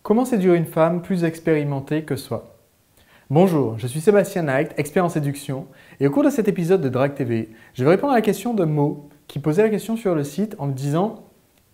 Comment séduire une femme plus expérimentée que soi? Bonjour, je suis Sébastien Knight, expert en séduction, et au cours de cet épisode de Drague TV, je vais répondre à la question de Mo, qui posait la question sur le site en me disant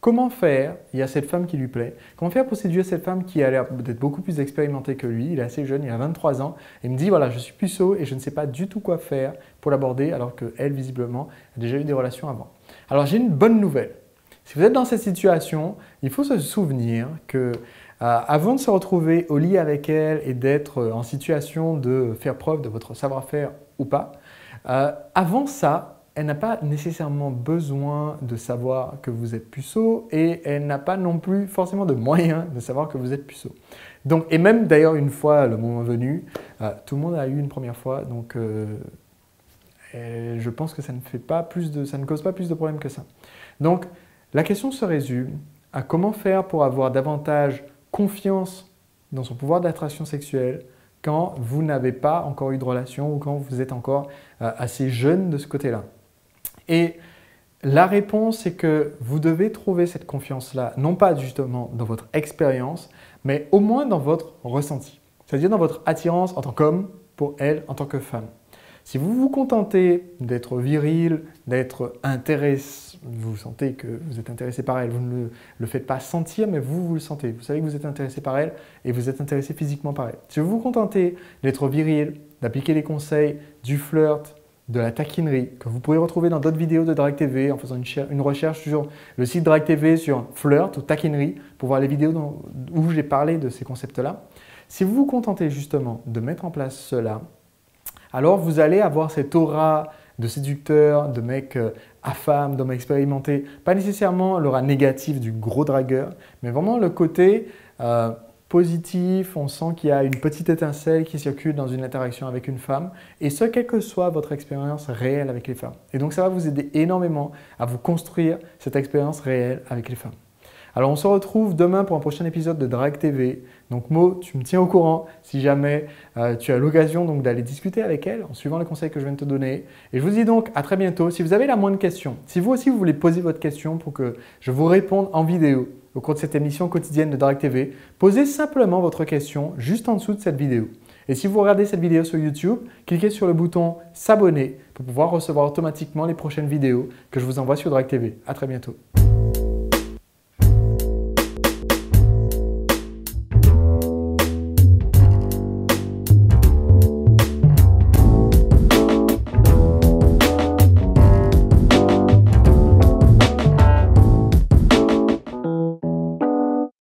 comment faire, il y a cette femme qui lui plaît, comment faire pour séduire cette femme qui a l'air d'être beaucoup plus expérimentée que lui, il est assez jeune, il a 23 ans, et il me dit voilà, je suis puceau et je ne sais pas du tout quoi faire pour l'aborder, alors qu'elle, visiblement, a déjà eu des relations avant. Alors j'ai une bonne nouvelle. Si vous êtes dans cette situation, il faut se souvenir que avant de se retrouver au lit avec elle et d'être en situation de faire preuve de votre savoir-faire ou pas, avant ça, elle n'a pas nécessairement besoin de savoir que vous êtes puceau et elle n'a pas non plus forcément de moyens de savoir que vous êtes puceau. Donc, et même d'ailleurs une fois le moment venu, tout le monde a eu une première fois, donc je pense que ça ne cause pas plus de problèmes que ça. Donc, la question se résume à comment faire pour avoir davantage confiance dans son pouvoir d'attraction sexuelle quand vous n'avez pas encore eu de relation ou quand vous êtes encore assez jeune de ce côté-là. Et la réponse, c'est que vous devez trouver cette confiance-là, non pas justement dans votre expérience, mais au moins dans votre ressenti. C'est-à-dire dans votre attirance en tant qu'homme pour elle en tant que femme. Si vous vous contentez d'être viril, d'être intéressé, vous sentez que vous êtes intéressé par elle, vous ne le faites pas sentir, mais vous le sentez. Vous savez que vous êtes intéressé par elle et vous êtes intéressé physiquement par elle. Si vous vous contentez d'être viril, d'appliquer les conseils, du flirt, de la taquinerie, que vous pourrez retrouver dans d'autres vidéos de Drague TV en faisant une recherche sur le site Drague TV sur flirt ou taquinerie pour voir les vidéos où j'ai parlé de ces concepts-là. Si vous vous contentez justement de mettre en place cela, alors vous allez avoir cette aura de séducteur, de mec à femme, d'homme expérimenté. Pas nécessairement l'aura négative du gros dragueur, mais vraiment le côté positif. On sent qu'il y a une petite étincelle qui circule dans une interaction avec une femme. Et ce, quelle que soit votre expérience réelle avec les femmes. Et donc ça va vous aider énormément à vous construire cette expérience réelle avec les femmes. Alors on se retrouve demain pour un prochain épisode de Drague TV. Donc Mo, tu me tiens au courant si jamais tu as l'occasion d'aller discuter avec elle en suivant les conseils que je viens de te donner. Et je vous dis donc à très bientôt. Si vous avez la moindre question, si vous aussi vous voulez poser votre question pour que je vous réponde en vidéo au cours de cette émission quotidienne de Drague TV, posez simplement votre question juste en dessous de cette vidéo. Et si vous regardez cette vidéo sur YouTube, cliquez sur le bouton s'abonner pour pouvoir recevoir automatiquement les prochaines vidéos que je vous envoie sur Drague TV. À très bientôt.